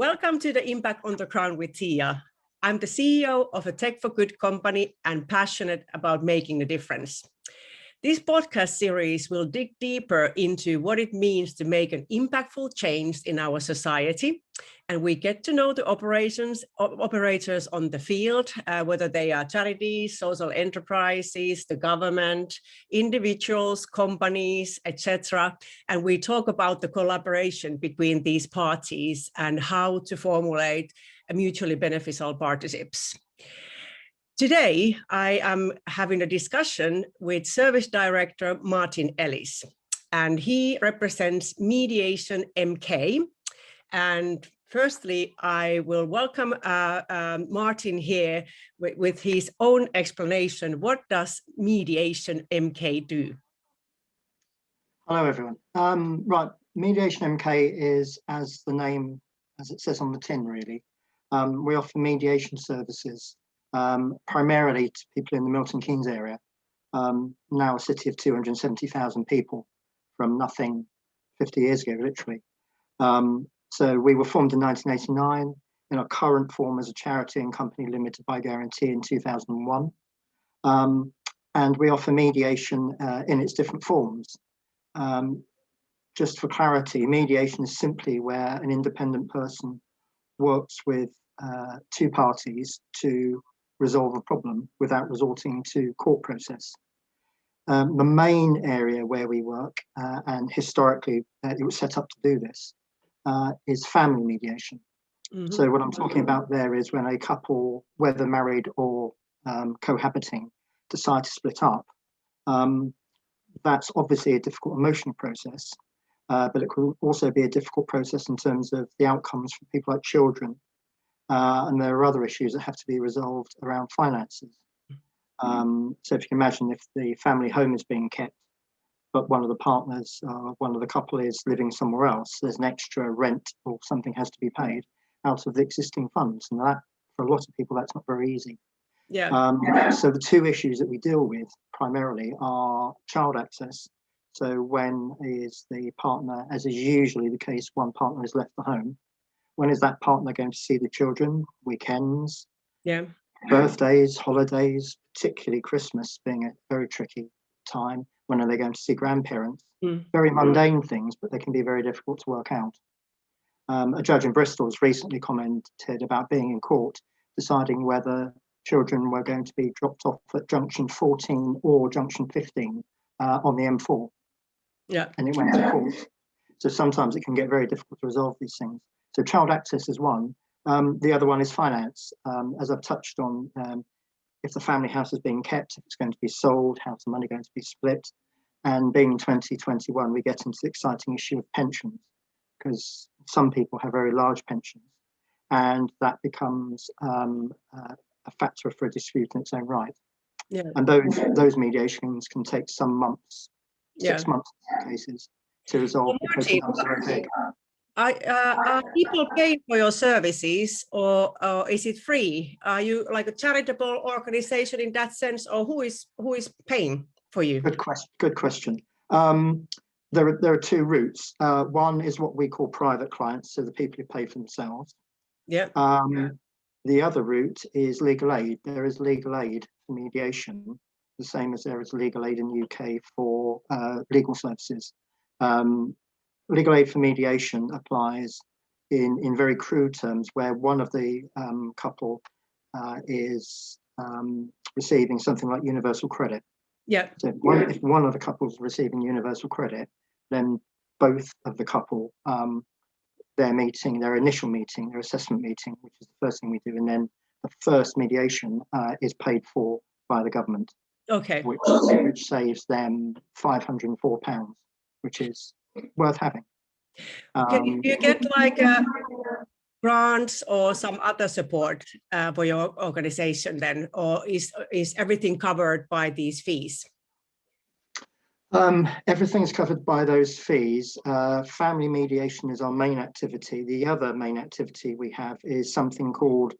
Welcome to the Impact on the Ground with Tia. I'm the CEO of a Tech for Good company and passionate about making a difference. This podcast series will dig deeper into what it means to make an impactful change in our society. And we get to know the operators on the field, whether they are charities, social enterprises, the government, individuals, companies, etc. And we talk about the collaboration between these parties and how to formulate a mutually beneficial partnerships. Today, I am having a discussion with Service Director Martin Ellis, and he represents Mediation MK. And firstly, I will welcome Martin here with his own explanation. What does Mediation MK do? Hello, everyone. Right, Mediation MK is, as the name, as it says on the tin, really. We offer mediation services primarily to people in the Milton Keynes area, now a city of 270,000 people from nothing 50 years ago, literally. So we were formed in 1989 in our current form as a charity and company limited by guarantee in 2001. And we offer mediation in its different forms. Just for clarity, mediation is simply where an independent person works with two parties to resolve a problem without resorting to court process. The main area where we work, and historically it was set up to do this, is family mediation. Mm-hmm. So what I'm talking about there is when a couple, whether married or cohabiting, decide to split up. That's obviously a difficult emotional process, but it could also be a difficult process in terms of the outcomes for people like children. And there are other issues that have to be resolved around finances. So if you can imagine if the family home is being kept, but one of the partners, one of the couple is living somewhere else, there's an extra rent or something has to be paid out of the existing funds. And that, for a lot of people, that's not very easy. Yeah. So the two issues that we deal with primarily are child access. So when is the partner, as is usually the case, one partner has left the home. When is that partner going to see the children? Weekends, birthdays, holidays, particularly Christmas being a very tricky time. When are they going to see grandparents? Very mundane things, but they can be very difficult to work out. A judge in Bristol has recently commented about being in court, deciding whether children were going to be dropped off at junction 14 or junction 15 on the M4. Yeah. And it went to court. So sometimes it can get very difficult to resolve these things. So child access is one. The other one is finance. As I've touched on, if the family house is being kept, if it's going to be sold, how's the money going to be split? And being in 2021, we get into the exciting issue of pensions, because some people have very large pensions, and that becomes a factor for a dispute in its own right. Yeah. And those mediations can take some months, 6 months in some cases, to resolve because the numbers are big. Are people paying for your services, or is it free? Are you like a charitable organization in that sense, or who is paying for you? Good question. There are two routes. One is what we call private clients, so the people who pay for themselves. Yeah. The other route is legal aid. There is legal aid for mediation, the same as there is legal aid in the UK for legal services. Legal aid for mediation applies in very crude terms, where one of the couple is receiving something like universal credit. Yeah. So if one of the couples is receiving universal credit, then both of the couple, their initial meeting, their assessment meeting, which is the first thing we do, and then the first mediation is paid for by the government. Okay. Which saves them £504, which is worth having. Can you get like grants or some other support for your organization then, or is everything covered by these fees? Everything's covered by those fees. Family mediation is our main activity. The other main activity we have is something called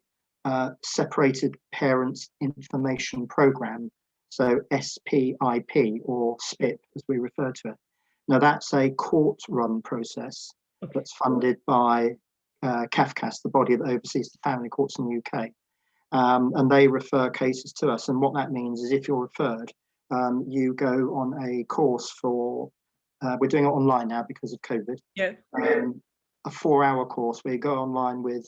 Separated Parents Information Programme, so SPIP or SPIP as we refer to it. Now that's a court-run process that's funded by CAFCAS, the body that oversees the family courts in the UK. And they refer cases to us. And what that means is if you're referred, you go on a course for, we're doing it online now because of COVID. Yeah. A 4-hour course where you go online with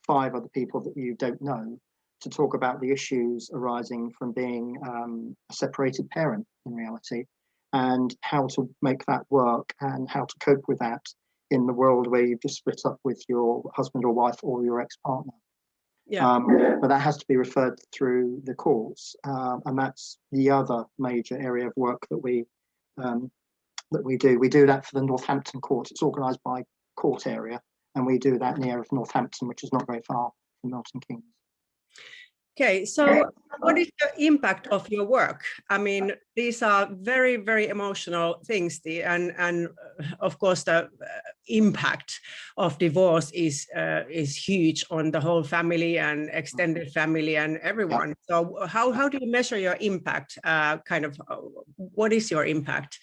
5 other people that you don't know to talk about the issues arising from being a separated parent in reality, and how to make that work and how to cope with that in the world where you've just split up with your husband or wife or your ex-partner. Yeah. But that has to be referred through the courts, and that's the other major area of work that we do. We do that for the Northampton court. It's organised by court area, and we do that in the area of Northampton, which is not very far from Milton Keynes. Okay, so what is the impact of your work? I mean, these are very, very emotional things, and of course the impact of divorce is huge on the whole family and extended family and everyone. Yeah. So how do you measure your impact? What is your impact?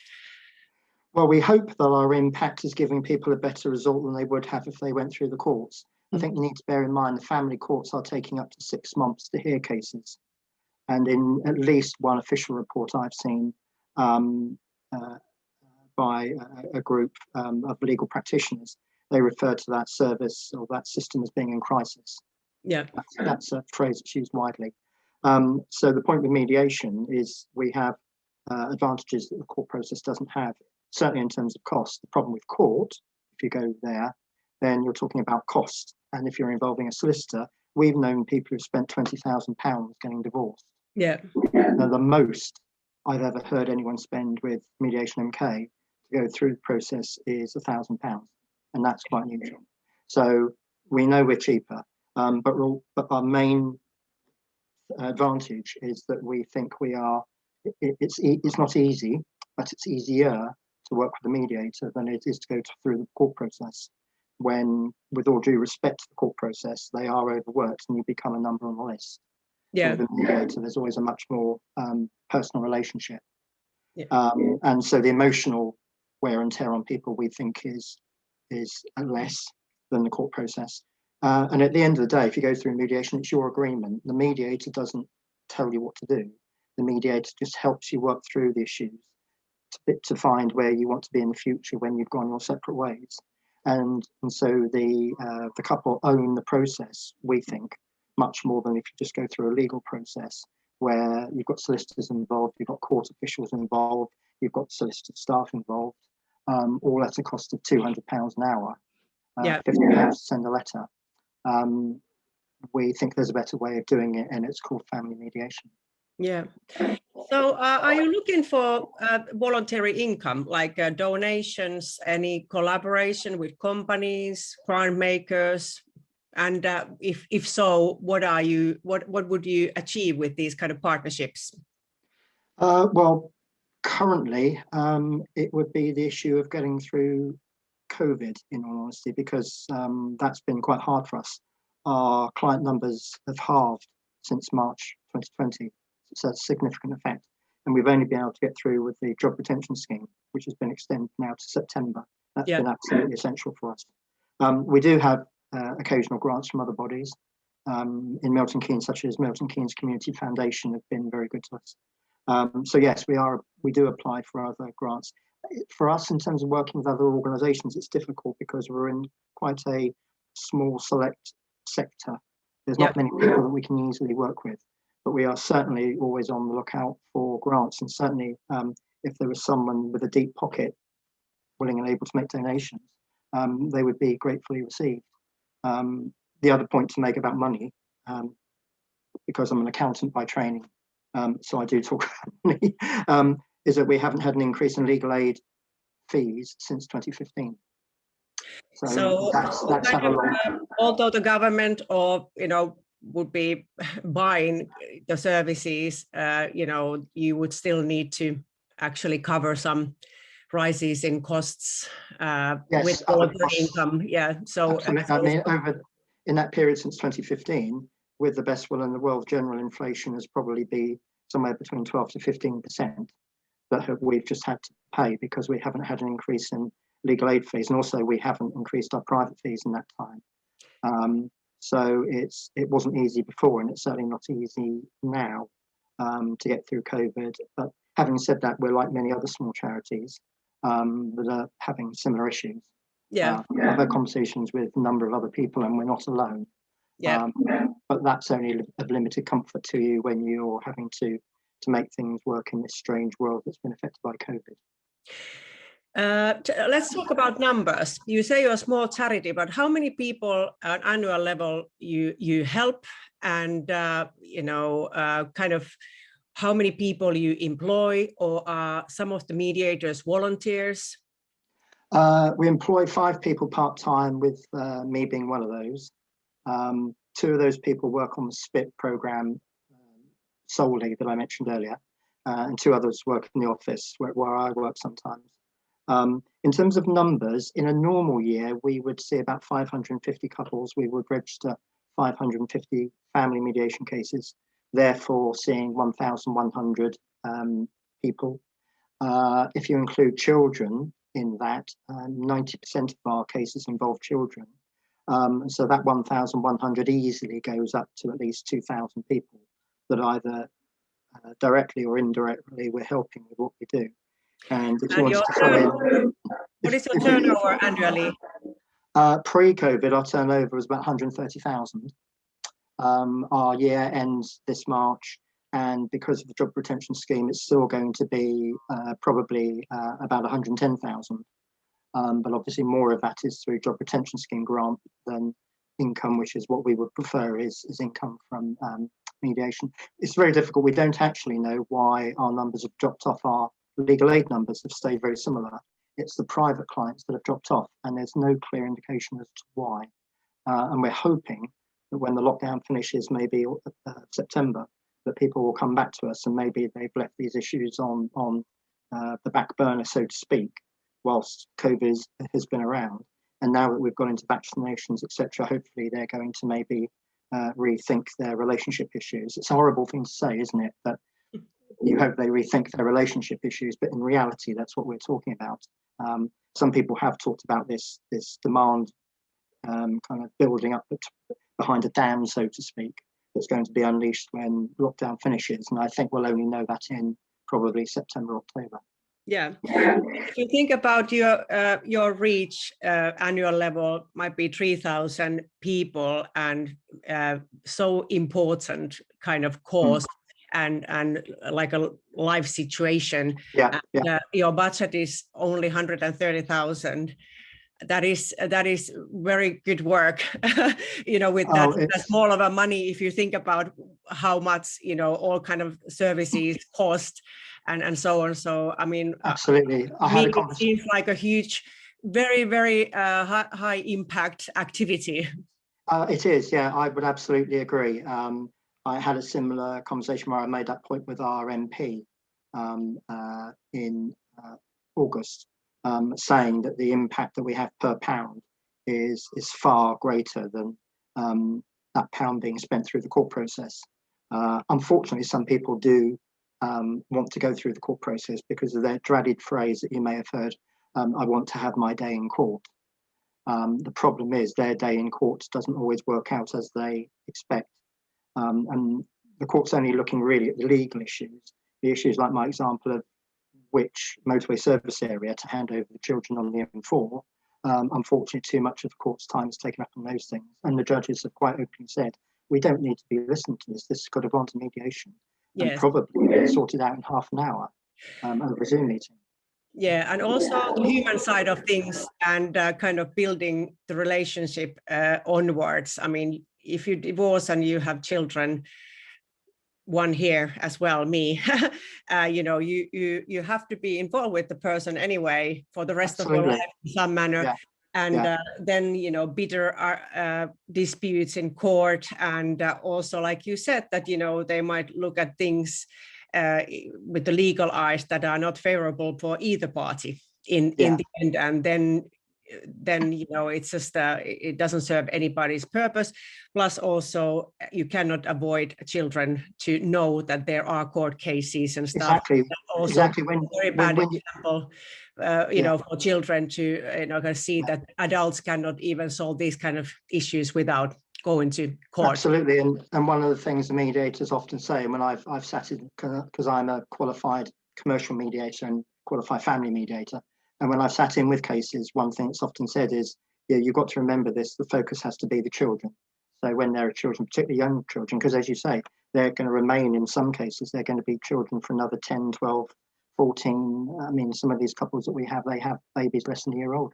Well, we hope that our impact is giving people a better result than they would have if they went through the courts. I think you need to bear in mind the family courts are taking up to 6 months to hear cases. And in at least one official report I've seen by a group of legal practitioners, they refer to that service or that system as being in crisis. Yeah, that's a phrase that's used widely. So the point with mediation is we have advantages that the court process doesn't have, certainly in terms of cost. The problem with court, if you go there, then you're talking about cost. And if you're involving a solicitor, we've known people who've spent £20,000 getting divorced. Yeah. Now, the most I've ever heard anyone spend with Mediation MK to go through the process is £1,000, and that's quite unusual. So we know we're cheaper, but our main advantage is that we think we are. It's not easy, but it's easier to work with a mediator than it is to go through the court process. When, with all due respect to the court process, they are overworked and you become a number on the list. Yeah. So with a mediator, there's always a much more personal relationship. Yeah. And so the emotional wear and tear on people, we think, is less than the court process. And at the end of the day, if you go through mediation, it's your agreement. The mediator doesn't tell you what to do. The mediator just helps you work through the issues to find where you want to be in the future when you've gone your separate ways. And so the couple own the process, we think, much more than if you just go through a legal process where you've got solicitors involved, you've got court officials involved, you've got solicitor staff involved, all at a cost of £200 an hour, yeah. £50 to send a letter. We think there's a better way of doing it, and it's called family mediation. Yeah. So are you looking for voluntary income, like donations, any collaboration with companies, grant makers? And if so, what would you achieve with these kind of partnerships? Well, currently, it would be the issue of getting through COVID, in all honesty, because that's been quite hard for us. Our client numbers have halved since March 2020. It's a significant effect. And we've only been able to get through with the job retention scheme, which has been extended now to September. That's been absolutely essential for us. We do have occasional grants from other bodies in Milton Keynes, such as Milton Keynes Community Foundation, have been very good to us. So yes, we do apply for other grants. For us, in terms of working with other organisations, it's difficult because we're in quite a small, select sector. There's not many people that we can easily work with. But we are certainly always on the lookout for grants, and certainly if there was someone with a deep pocket willing and able to make donations, they would be gratefully received. The other point to make about money, because I'm an accountant by training, so I do talk about money, is that we haven't had an increase in legal aid fees since 2015. So that's had a long... although the government or would be buying the services, you would still need to actually cover some rises in costs with voluntary income. Yeah, so I mean, in that period since 2015, with the best will in the world, general inflation has probably been somewhere between 12 to 15% that we've just had to pay because we haven't had an increase in legal aid fees, and also we haven't increased our private fees in that time. So it wasn't easy before, and it's certainly not easy now to get through COVID. But having said that, we're like many other small charities that are having similar issues. Yeah. I've had conversations with a number of other people, and we're not alone. Yeah. But that's only of limited comfort to you when you're having to make things work in this strange world that's been affected by COVID. Let's talk about numbers. You say you're a small charity, but how many people at annual level you help, and kind of how many people you employ, or are some of the mediators volunteers? We employ 5 people part-time, with me being one of those. 2 of those people work on the SPIT program solely that I mentioned earlier, and 2 others work in the office where I work sometimes. In terms of numbers, in a normal year, we would see about 550 couples. We would register 550 family mediation cases, therefore seeing 1,100 people. If you include children in that, 90% of our cases involve children. So that 1,100 easily goes up to at least 2,000 people that either directly or indirectly we're helping with what we do. And if you want to throw in, what is your turnover annually? Pre-COVID, our turnover was about 130,000. Our year ends this March, and because of the job retention scheme, it's still going to be probably about 110,000. But obviously more of that is through job retention scheme grant than income, which is what we would prefer is income from mediation. It's very difficult. We don't actually know why our numbers have dropped off. Our legal aid numbers have stayed very similar. It's the private clients that have dropped off, and there's no clear indication as to why. And we're hoping that when the lockdown finishes, maybe September, that people will come back to us, and maybe they've left these issues on the back burner, so to speak, whilst COVID has been around. And now that we've gone into vaccinations, etc., hopefully they're going to maybe rethink their relationship issues. It's a horrible thing to say, isn't it? That you hope they rethink their relationship issues, but in reality, that's what we're talking about. Some people have talked about this demand kind of building up behind a dam, so to speak, that's going to be unleashed when lockdown finishes. And I think we'll only know that in probably September, October. Yeah. If you think about your reach, annual level might be 3,000 people, and so important kind of cause and like a life situation. Yeah. Your budget is only 130,000. That is very good work, with that small of a money. If you think about how much all kind of services cost and so on. So I mean, absolutely, it seems like a huge, very, very high impact activity. It is, yeah. I would absolutely agree. I had a similar conversation where I made that point with our MP in August. Saying that the impact that we have per pound is far greater than that pound being spent through the court process. Unfortunately, some people do want to go through the court process because of their dreaded phrase that you may have heard, I want to have my day in court. The problem is their day in court doesn't always work out as they expect. And the court's only looking really at the legal issues, the issues like my example of which motorway service area to hand over the children on the M4. Unfortunately, too much of the court's time is taken up on those things. And the judges have quite openly said, we don't need to be listened to this. This has got to go on to mediation. Yes. And probably get sorted out in half an hour over a Zoom meeting. Yeah, and also the human side of things and kind of building the relationship onwards. I mean, if you divorce and you have children, one here as well, me, you have to be involved with the person anyway for the rest of your life in some manner. Yeah. And then, bitter disputes in court. And also, like you said, that, they might look at things with the legal eyes that are not favorable for either party in the end. And then then it's just it doesn't serve anybody's purpose. Plus, also you cannot avoid children to know that there are court cases and stuff. Exactly. Also, exactly. Very bad when example, for children to see that adults cannot even solve these kind of issues without going to court. Absolutely, and one of the things the mediators often say, and when I've sat in, because I'm a qualified commercial mediator and qualified family mediator, and when I've sat in with cases, one thing that's often said is, you've got to remember this, the focus has to be the children. So when there are children, particularly young children, because as you say, they're going to remain, in some cases, they're going to be children for another 10, 12, 14. I mean, some of these couples that we have, they have babies less than a year old.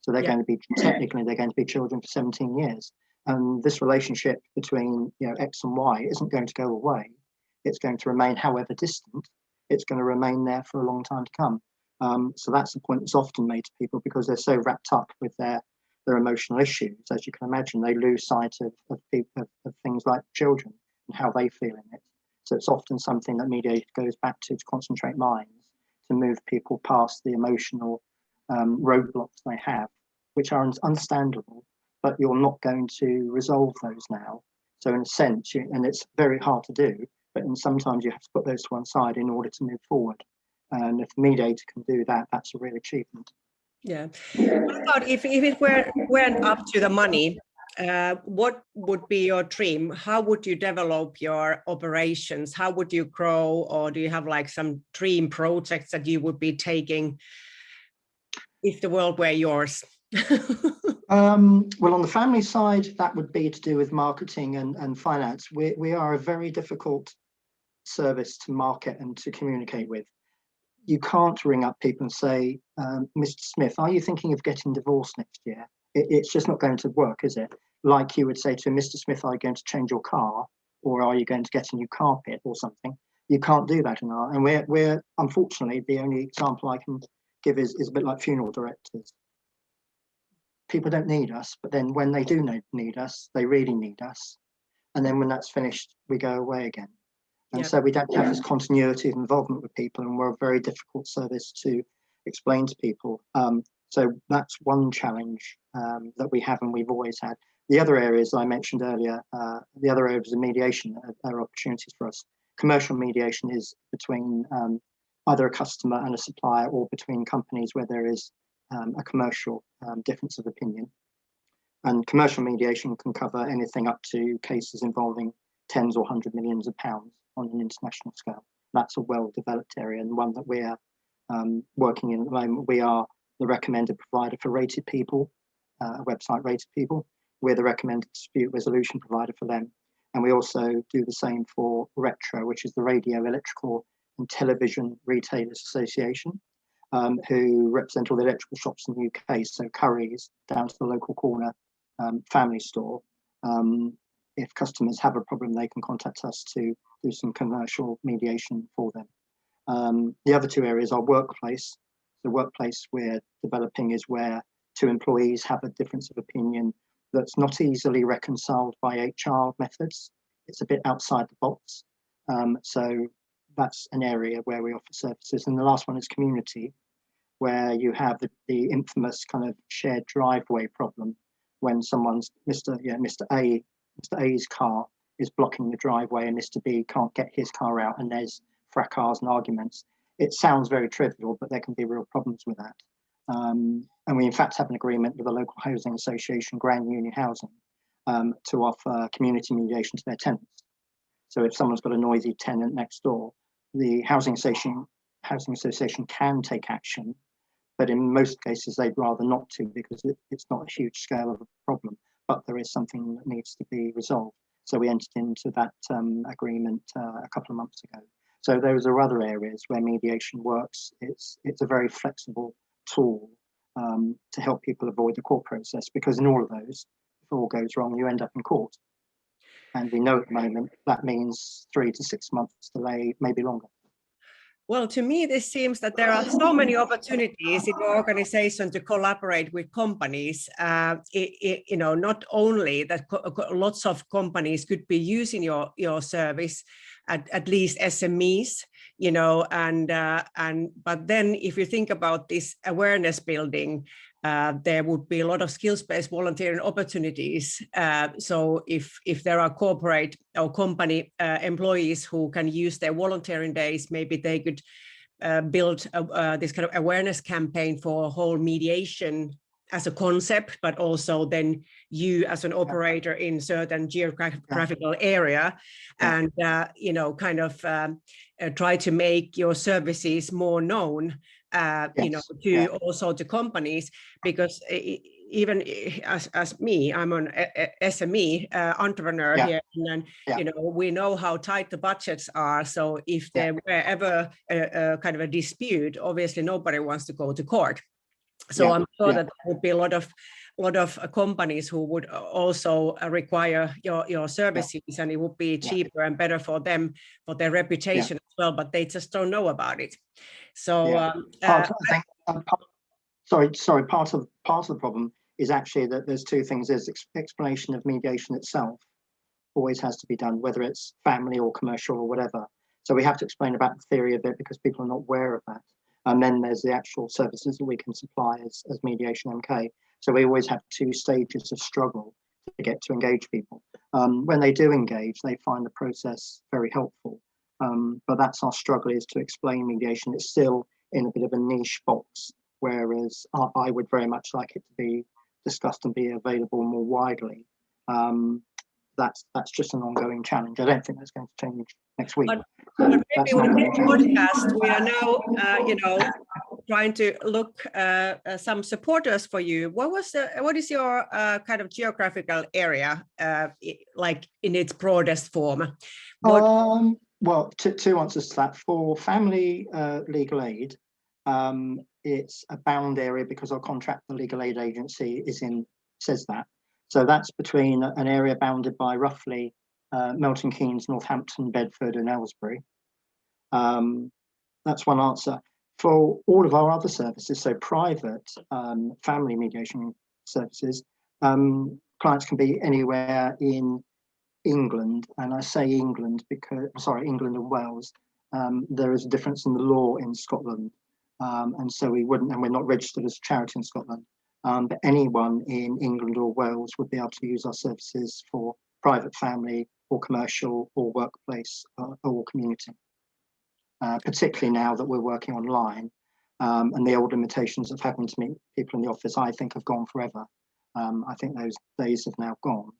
So they're going to be, technically, they're going to be children for 17 years. And this relationship between X and Y isn't going to go away. It's going to remain, however distant, it's going to remain there for a long time to come. So that's the point that's often made to people, because they're so wrapped up with their emotional issues. As you can imagine, they lose sight of things like children and how they feel in it. So it's often something that mediation goes back to concentrate minds, to move people past the emotional roadblocks they have, which are understandable, but you're not going to resolve those now. So in a sense, and it's very hard to do, but sometimes you have to put those to one side in order to move forward. And if the mediator can do that, that's a real achievement. Yeah. What about if it weren't up to the money, what would be your dream? How would you develop your operations? How would you grow? Or do you have like some dream projects that you would be taking if the world were yours? Well, on the family side, that would be to do with marketing and finance. We are a very difficult service to market and to communicate with. You can't ring up people and say, Mr. Smith, are you thinking of getting divorced next year? It's just not going to work, is it? Like you would say to Mr. Smith, are you going to change your car? Or are you going to get a new carpet or something? You can't do that in our, and we're unfortunately, the only example I can give is a bit like funeral directors. People don't need us, but then when they do need us, they really need us. And then when that's finished, we go away again. And so we don't have this continuity of involvement with people, and we're a very difficult service to explain to people. So that's one challenge that we have and we've always had. The other areas I mentioned earlier, the other areas of mediation are opportunities for us. Commercial mediation is between either a customer and a supplier, or between companies where there is a commercial difference of opinion. And commercial mediation can cover anything up to cases involving tens or hundred millions of pounds on an international scale. That's a well-developed area, and one that we're working in at the moment. We are the recommended provider for Rated People, a website Rated People. We're the recommended dispute resolution provider for them. And we also do the same for Retro, which is the Radio, Electrical and Television Retailers Association, who represent all the electrical shops in the UK, so Currys down to the local corner family store. If customers have a problem, they can contact us to do some commercial mediation for them. The other two areas are workplace. The workplace we're developing is where two employees have a difference of opinion that's not easily reconciled by HR methods. It's a bit outside the box. So that's an area where we offer services. And the last one is community, where you have the infamous kind of shared driveway problem, when someone's Mr. A's car is blocking the driveway and Mr. B can't get his car out, and there's fracas and arguments. It sounds very trivial, but there can be real problems with that. And we in fact have an agreement with the local housing association, Grand Union Housing, to offer community mediation to their tenants. So if someone's got a noisy tenant next door, the housing association can take action, but in most cases they'd rather not to, because it's not a huge scale of a problem, but there is something that needs to be resolved. So we entered into that agreement a couple of months ago. So those are other areas where mediation works. It's a very flexible tool to help people avoid the court process, because in all of those, if all goes wrong, you end up in court. And we know at the moment that means 3 to 6 months delay, maybe longer. Well, to me, this seems that there are so many opportunities in your organization to collaborate with companies. Not only that lots of companies could be using your service, at least SMEs, you know, but then if you think about this awareness building, there would be a lot of skills-based volunteering opportunities. So if there are corporate or company employees who can use their volunteering days, maybe they could build this kind of awareness campaign for whole mediation as a concept, but also then you as an operator in certain geographical area, and you know, kind of try to make your services more known, you know, to also to companies, because even as me, I'm an SME entrepreneur here, and you know, we know how tight the budgets are. So if there were ever a kind of a dispute, obviously nobody wants to go to court. So I'm sure that there would be a lot of companies who would also require your services, and it would be cheaper and better for them, for their reputation as well, but they just don't know about it. So part of the problem is actually that there's two things. There's explanation of mediation itself always has to be done, whether it's family or commercial or whatever. So we have to explain about the theory of it because people are not aware of that. And then there's the actual services that we can supply as Mediation MK. So we always have two stages of struggle to get to engage people. When they do engage, they find the process very helpful. But that's our struggle, is to explain mediation. It's still in a bit of a niche box, whereas I would very much like it to be discussed and be available more widely. That's just an ongoing challenge. I don't think that's going to change next week. But maybe with this podcast, we are now, you know, trying to look some supporters for you. What is your kind of geographical area, like in its broadest form? Well, two answers to that. For family legal aid, it's a bound area because our contract, the legal aid agency, says that. So that's between an area bounded by roughly Milton Keynes, Northampton, Bedford, and Aylesbury. That's one answer. For all of our other services, so private family mediation services, clients can be anywhere in England, and I say England because, sorry, England and Wales. There is a difference in the law in Scotland, and so we wouldn't, and we're not registered as a charity in Scotland. But anyone in England or Wales would be able to use our services for private family or commercial or workplace or community. Particularly now that we're working online, and the old limitations of having to meet people in the office, I think, have gone forever. I think those days have now gone.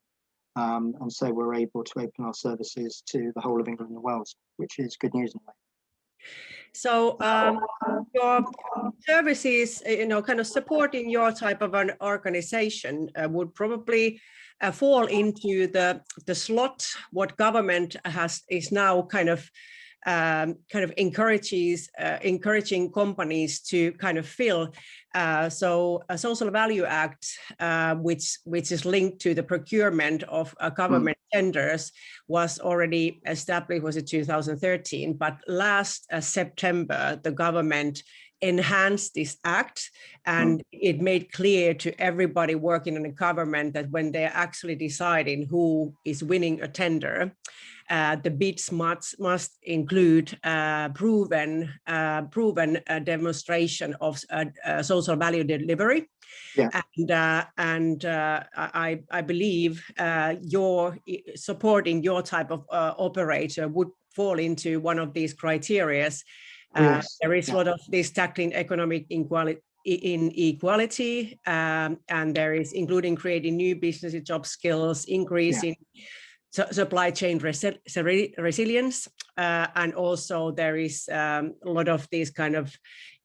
And so we're able to open our services to the whole of England and Wales, which is good news in a way. So your services, you know, kind of supporting your type of an organization would probably fall into the slot what government is now kind of encouraging companies to kind of fill. So a Social Value Act, which is linked to the procurement of government tenders, was already established, was it 2013, but last September, the government enhanced this act, and it made clear to everybody working in the government that when they're actually deciding who is winning a tender, the bids must include proven demonstration of social value delivery. And I believe your supporting your type of operator would fall into one of these criteria. There is a lot of this tackling economic inequality, and there is including creating new business job skills, increasing supply chain resilience, and also there is a lot of these kind of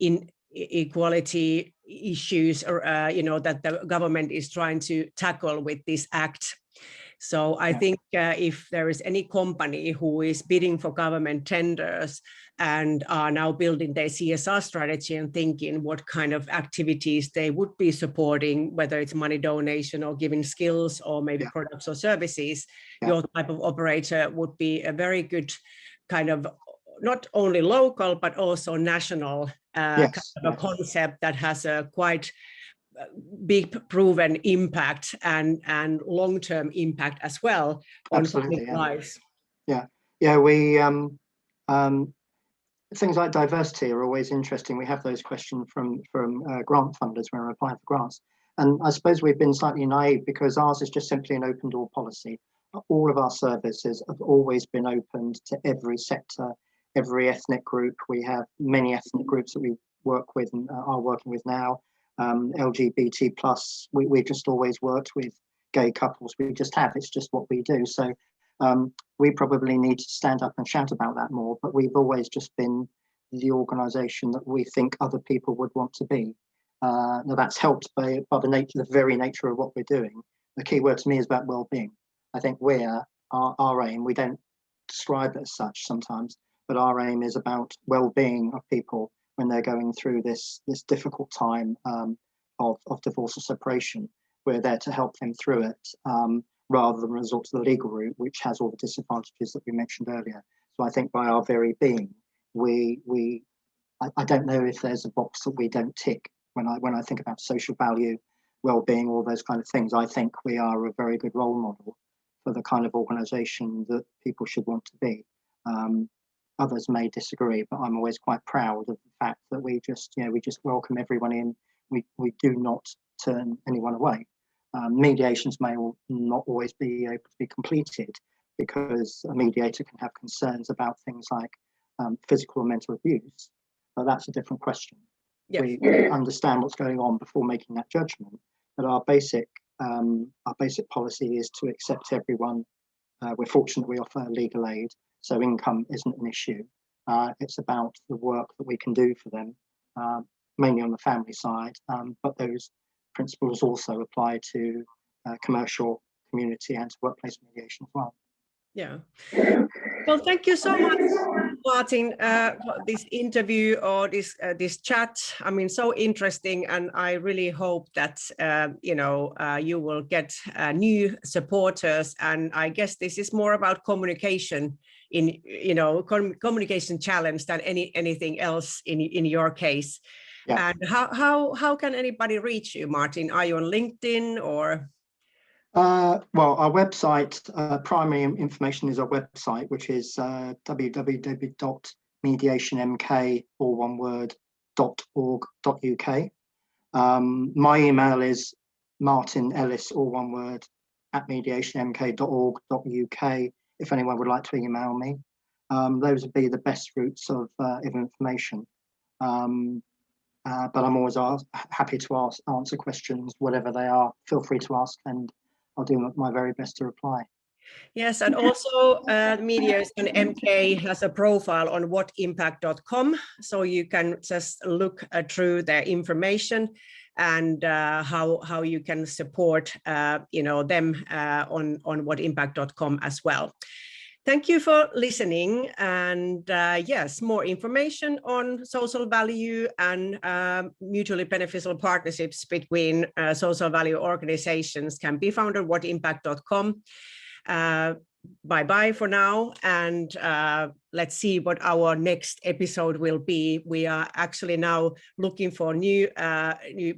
inequality issues, you know, that the government is trying to tackle with this act. So I think if there is any company who is bidding for government tenders and are now building their CSR strategy and thinking what kind of activities they would be supporting, whether it's money donation or giving skills or maybe products or services, your type of operator would be a very good kind of not only local, but also national kind of a concept that has a quite big proven impact and long-term impact as well on public lives. Yeah, we things like diversity are always interesting. We have those questions from grant funders when we're applying for grants. And I suppose we've been slightly naive because ours is just simply an open door policy. All of our services have always been opened to every sector, every ethnic group. We have many ethnic groups that we work with and are working with now. LGBT plus, we've just always worked with gay couples. We just have, it's just what we do. So we probably need to stand up and shout about that more, but we've always just been the organisation that we think other people would want to be. Now that's helped by the very nature of what we're doing. The key word to me is about well-being. I think our aim, we don't describe it as such sometimes, but our aim is about well-being of people when they're going through this difficult time of divorce or separation. We're there to help them through it, rather than resort to the legal route, which has all the disadvantages that we mentioned earlier. So I think by our very being, I don't know if there's a box that we don't tick when I think about social value, well-being, all those kind of things. I think we are a very good role model for the kind of organisation that people should want to be. Others may disagree, but I'm always quite proud of the fact that we just welcome everyone in. We do not turn anyone away. Mediations may not always be able to be completed because a mediator can have concerns about things like physical and mental abuse, but that's a different question. Yes. We understand what's going on before making that judgment, but our basic policy is to accept everyone. We're fortunate we offer legal aid, so income isn't an issue. It's about the work that we can do for them, mainly on the family side, but those principles also apply to commercial, community and to workplace mediation as well. Yeah. Well, thank you so much, Martin, for this interview or this chat. I mean, so interesting, and I really hope that you will get new supporters. And I guess this is more about communication communication challenge than anything else in your case. Yeah. And how can anybody reach you, Martin? Are you on LinkedIn or? Well, our website, primary information is our website, which is www.mediationmk, all one word, .org.uk. My email is Martin Ellis, all one word, @mediationmk.org.uk. If anyone would like to email me, those would be the best routes of information. But I'm always happy to answer questions, whatever they are. Feel free to ask, and I'll do my very best to reply. Yes, and also Mediation MK has a profile on whatimpact.com, so you can just look through their information and how you can support them on whatimpact.com as well. Thank you for listening, and yes, more information on social value and mutually beneficial partnerships between social value organizations can be found on whatimpact.com. Bye-bye for now, and let's see what our next episode will be. We are actually now looking for new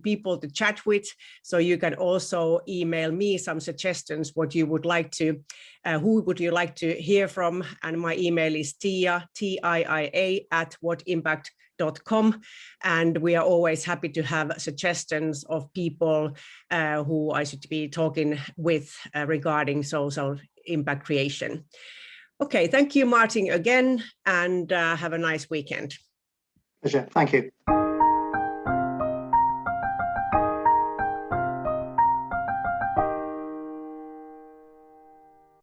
people to chat with, so you can also email me some suggestions what you would like to, who would you like to hear from, and my email is TIIA @whatimpact.com, and we are always happy to have suggestions of people who I should be talking with regarding social impact creation. Okay, thank you, Martin, again, and have a nice weekend. Pleasure. Thank you.